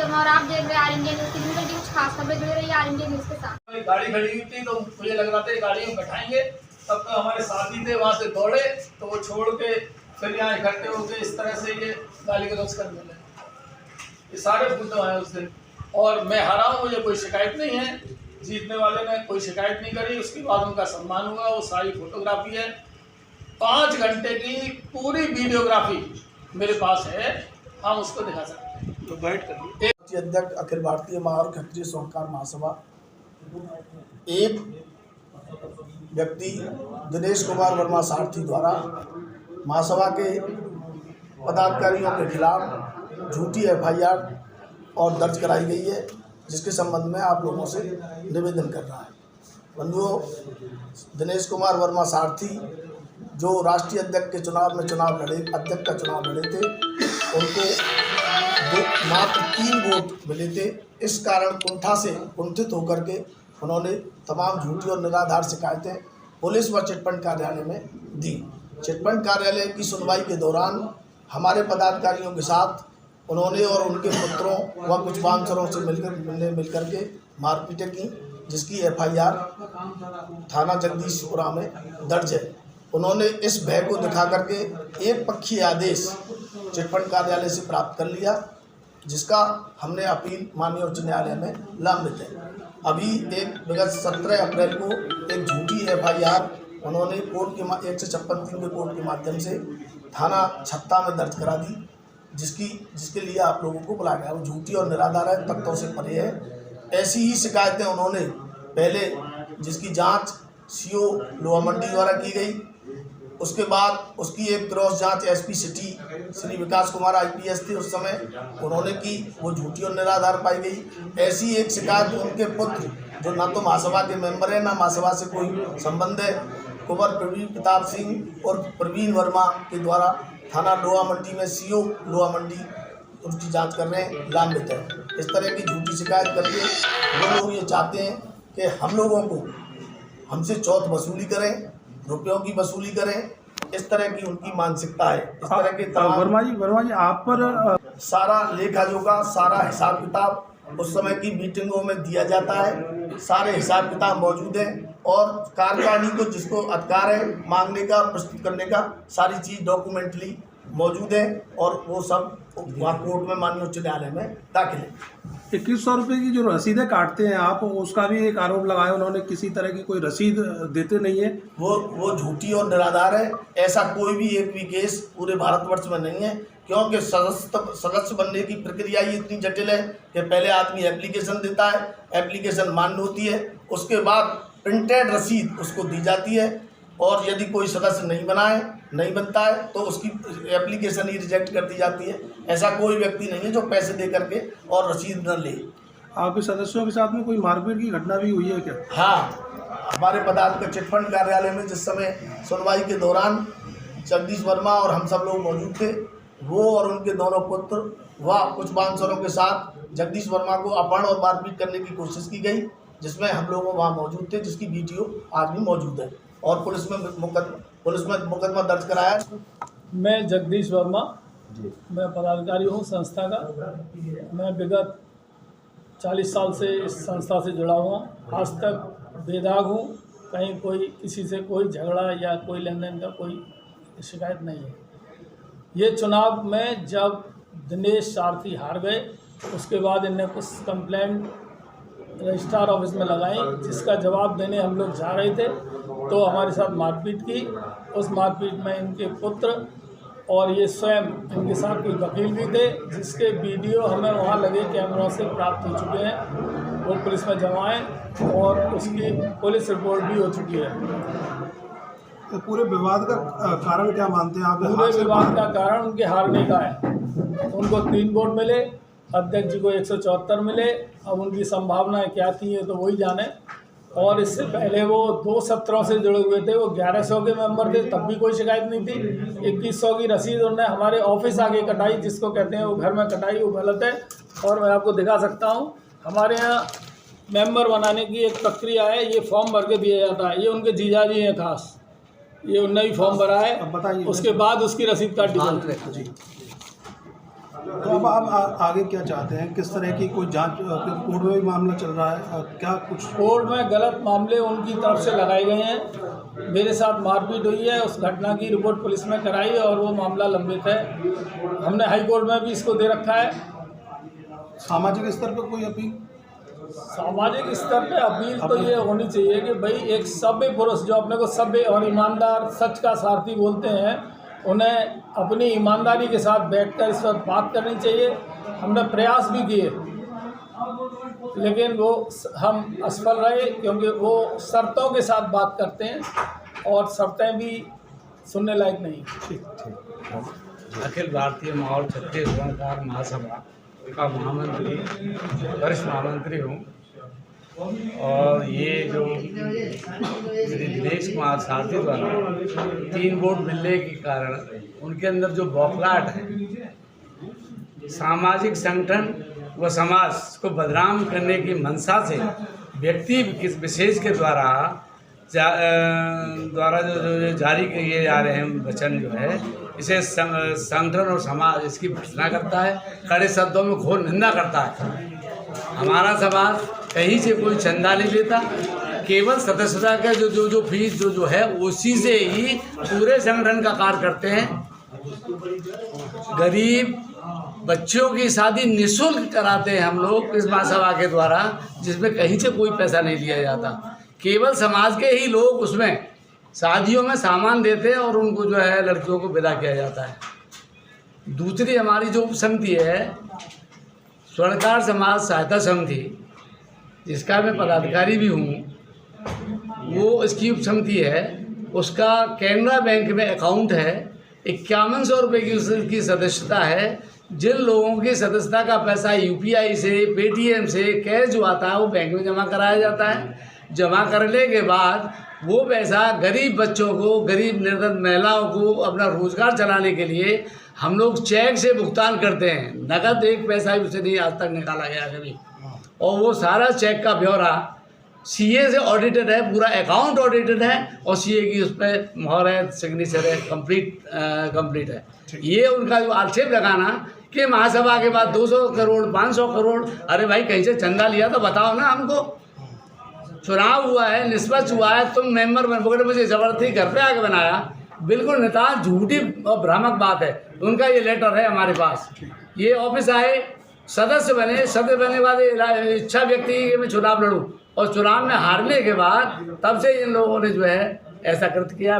शर्मा और आप देख रहे हैं आर इंडिया न्यूज़। 3 घंटे कुछ खास खबरें जुड़े रही आर इंडिया न्यूज़ के साथ। गाड़ी खड़ी हुई थी तो मुझे लग रहा था गाड़ी में बैठाएंगे, तब तो हमारे साथी थे वहाँ से दौड़े तो वो छोड़ के फिर यहाँ इकट्ठे होकर इस तरह से ये गाली गलौज करने लगे। ये सारे मुद्दे आए उस दिन और मैं हारा हूँ, मुझे कोई शिकायत नहीं है, जीतने वाले ने कोई शिकायत नहीं करी। उसके बाद उनका सम्मान हुआ, वो सारी फोटोग्राफी है, 5 घंटे की पूरी वीडियोग्राफी मेरे पास है, हम उसको दिखा सकते हैं। तो बैठ कर अध्यक्ष अखिल भारतीय महार क्षत्रिय स्वर्णकार महासभा एक व्यक्ति दिनेश कुमार वर्मा सारथी द्वारा महासभा के पदाधिकारियों के खिलाफ झूठी FIR और दर्ज कराई गई है, जिसके संबंध में आप लोगों से निवेदन कर रहा है। बंधुओं, दिनेश कुमार वर्मा सारथी जो राष्ट्रीय अध्यक्ष के चुनाव में अध्यक्ष का चुनाव लड़े थे, उनको मात्र 3 वोट मिले थे। इस कारण कुंठित होकर के उन्होंने तमाम झूठी और निराधार शिकायतें पुलिस व चिटफंड कार्यालय में दी। चिटफंड कार्यालय की सुनवाई के दौरान हमारे पदाधिकारियों के साथ उन्होंने और उनके पुत्रों व कुछ बांसरों से मिलकर के मारपीटें की, जिसकी FIR थाना जगदीशपुरा में दर्ज है। उन्होंने इस भय को दिखा करके एक पक्षीय आदेश चिटफंड कार्यालय से प्राप्त कर लिया, जिसका हमने अपील माननीय उच्च न्यायालय में लंबित है। अभी विगत 17 अप्रैल को एक झूठी FIR उन्होंने कोर्ट के 156(3) के कोर्ट के माध्यम से थाना छत्ता में दर्ज करा दी, जिसके लिए आप लोगों को बुलाया गया। वो झूठी और निराधार है, तथ्यों से परे है। ऐसी ही शिकायतें उन्होंने पहले, जिसकी जाँच CO लोहा मंडी द्वारा की गई, उसके बाद उसकी एक क्रॉस जांच SP सिटी श्री विकास कुमार IPS थे उस समय, उन्होंने की, वो झूठी और निराधार पाई गई। ऐसी एक शिकायत उनके पुत्र, जो ना तो महासभा के मेंबर है ना महासभा से कोई संबंध है, कुंवर प्रवीण प्रताप सिंह और प्रवीण वर्मा के द्वारा थाना लोहा मंडी में CO लोहा मंडी उनकी जाँच कर रहे हैं, लांबित है। इस तरह की झूठी शिकायत करके वो लोग ये चाहते हैं कि हम लोगों को हमसे चौथ वसूली करें, रुपयों की वसूली करें। इस तरह की उनकी मानसिकता है। इस तरह के वर्मा जी आप पर सारा लेखा जोखा, सारा हिसाब किताब उस समय की मीटिंगों में दिया जाता है, सारे हिसाब किताब मौजूद हैं और कार्यकारिणी को जिसको अधिकार है मांगने का, प्रस्तुत करने का, सारी चीज़ डॉक्यूमेंटली मौजूद है और वो सब वहाँ कोर्ट में माननीय उच्च न्यायालय में दाखिल है। 2100 रुपये की जो रसीदें काटते हैं आप, उसका भी एक आरोप लगाया उन्होंने, किसी तरह की कोई रसीद देते नहीं है। वो झूठी और निराधार है। ऐसा कोई भी एक भी केस पूरे भारतवर्ष में नहीं है, क्योंकि सदस्य बनने की प्रक्रिया ही इतनी जटिल है कि पहले आदमी एप्लीकेशन देता है, एप्लीकेशन मान्य होती है, उसके बाद प्रिंटेड रसीद उसको दी जाती है और यदि कोई सदस्य नहीं बनता है तो उसकी एप्लीकेशन ही रिजेक्ट कर दी जाती है। ऐसा कोई व्यक्ति नहीं है जो पैसे दे करके और रसीद न ले। आपके सदस्यों के साथ में कोई मारपीट की घटना भी हुई है क्या? हाँ, हमारे पदाधिकारी चिटफंड कार्यालय में जिस समय सुनवाई के दौरान जगदीश वर्मा और हम सब लोग मौजूद थे, वो और उनके दोनों पुत्र व कुछ बांसरों के साथ जगदीश वर्मा को अपहरण और मारपीट करने की कोशिश की गई, जिसमें हम लोग वहाँ मौजूद थे, जिसकी वीडियो आज भी मौजूद है और पुलिस में मुकदमा दर्ज कराया। मैं जगदीश वर्मा, मैं पदाधिकारी हूँ संस्था का। मैं विगत 40 साल से इस संस्था से जुड़ा हुआ हूँ। आज तक बेदाग हूँ, कहीं किसी से कोई झगड़ा या कोई लेन देन का कोई शिकायत नहीं है। ये चुनाव में जब दिनेश सारथी हार गए, उसके बाद इनने कुछ कंप्लेंट रजिस्ट्रार ऑफिस में लगाई, जिसका जवाब देने हम लोग जा रहे थे तो हमारे साथ मारपीट की। उस मारपीट में इनके पुत्र और ये स्वयं, इनके साथ कोई वकील भी थे, जिसके वीडियो हमें वहाँ लगे कैमरों से प्राप्त हो चुके हैं। वो पुलिस में जमा है और उसकी पुलिस रिपोर्ट भी हो चुकी है। तो पूरे विवाद का कारण क्या मानते हैं आप? पूरे विवाद का कारण उनके हारने का है। उनको 3 वोट मिले, अध्यक्ष जी को 174 मिले। अब उनकी संभावनाएं क्या थी ये तो वही जाने। और इससे पहले वो 2 सत्रों से जुड़े हुए थे, वो 1100 के मेंबर थे, तब भी कोई शिकायत नहीं थी। 2100 की रसीद उन्होंने हमारे ऑफिस आगे कटाई, जिसको कहते हैं वो घर में कटाई, वो गलत है। और मैं आपको दिखा सकता हूँ, हमारे यहाँ मेंबर बनाने की एक प्रक्रिया है, ये फॉर्म भर के दिया जाता है। ये उनके जीजाजी हैं खास, ये उनने भी फॉर्म भरा है। उसके बाद उसकी रसीद काट दी। तो अब आप आगे क्या चाहते हैं? किस तरह की कोई जांच कोर्ट में भी मामला चल रहा है? क्या कुछ कोर्ट में गलत मामले उनकी तरफ से लगाए गए हैं। मेरे साथ मारपीट हुई है, उस घटना की रिपोर्ट पुलिस में कराई और वो मामला लंबित है। हमने हाई कोर्ट में भी इसको दे रखा है। सामाजिक स्तर पर कोई अपील? सामाजिक स्तर पे अपील तो ये होनी चाहिए कि भाई एक सभ्य पुरुष जो अपने को सभ्य और ईमानदार सच का सारथी बोलते हैं, उन्हें अपनी ईमानदारी के साथ बैठकर इस वक्त बात करनी चाहिए। हमने प्रयास भी किए लेकिन वो हम असफल रहे, क्योंकि वो शर्तों के साथ बात करते हैं और शर्तें भी सुनने लायक नहीं। अखिल भारतीय माहौल छत्तीस स्वर्णकार महासभा का महामंत्री, वरिष्ठ महामंत्री हूँ। और ये जो श्री दिनेश कुमार सारथी द्वारा 3 वोट मिलने के कारण उनके अंदर जो बौखलाहट है, सामाजिक संगठन व समाज को बदनाम करने की मंशा से व्यक्ति विशेष के द्वारा जो जारी किए जा रहे हैं वचन जो है, इसे संगठन और समाज इसकी भर्त्सना करता है, कड़े शब्दों में घोर निंदा करता है। हमारा समाज कहीं से कोई चंदा नहीं लेता, केवल सदस्यता का जो फीस जो है उसी से ही पूरे संगठन का कार्य करते हैं। गरीब बच्चों की शादी निःशुल्क कराते हैं हम लोग इस महासभा के द्वारा, जिसमें कहीं से कोई पैसा नहीं लिया जाता। केवल समाज के ही लोग उसमें शादियों में सामान देते हैं और उनको जो है लड़कियों को विदा किया जाता है। दूसरी हमारी जो उपसमिति है स्वर्णकार समाज सहायता समिति, जिसका मैं पदाधिकारी भी हूँ, वो इसकी उपसमिति है। उसका कैनरा बैंक में अकाउंट है, 5100 रुपये की उसकी सदस्यता है। जिन लोगों की सदस्यता का पैसा यूपीआई से, पेटीएम से, कैश जो आता है वो बैंक में जमा कराया जाता है। जमा करने के बाद वो पैसा गरीब बच्चों को, गरीब निर्धन महिलाओं को अपना रोजगार चलाने के लिए हम लोग चेक से भुगतान करते हैं। नकद एक पैसा भी उसे नहीं आज तक निकाला गया कभी। और वो सारा चेक का ब्यौरा सीए से ऑडिटेड है, पूरा अकाउंट ऑडिटेड है और सीए की उस पर मोहर है, सिग्नेचर है, कंप्लीट है। ये उनका जो आक्षेप लगाना कि महासभा के बाद 200 करोड़ 500 करोड़, अरे भाई कहीं से चंदा लिया तो बताओ ना हमको। चुनाव हुआ है, निष्पक्ष हुआ है, तुम मेंबर बन मुझे जबरदस्ती घर पे आके बनाया, बिल्कुल नितान झूठी और भ्रामक बात है। उनका ये लेटर है हमारे पास। ये ऑफिस आए, सदस्य बनने के बाद इच्छा व्यक्ति की मैं चुनाव लड़ूं और चुनाव में हारने के बाद तब से इन लोगों ने जो है ऐसा कृत्य किया।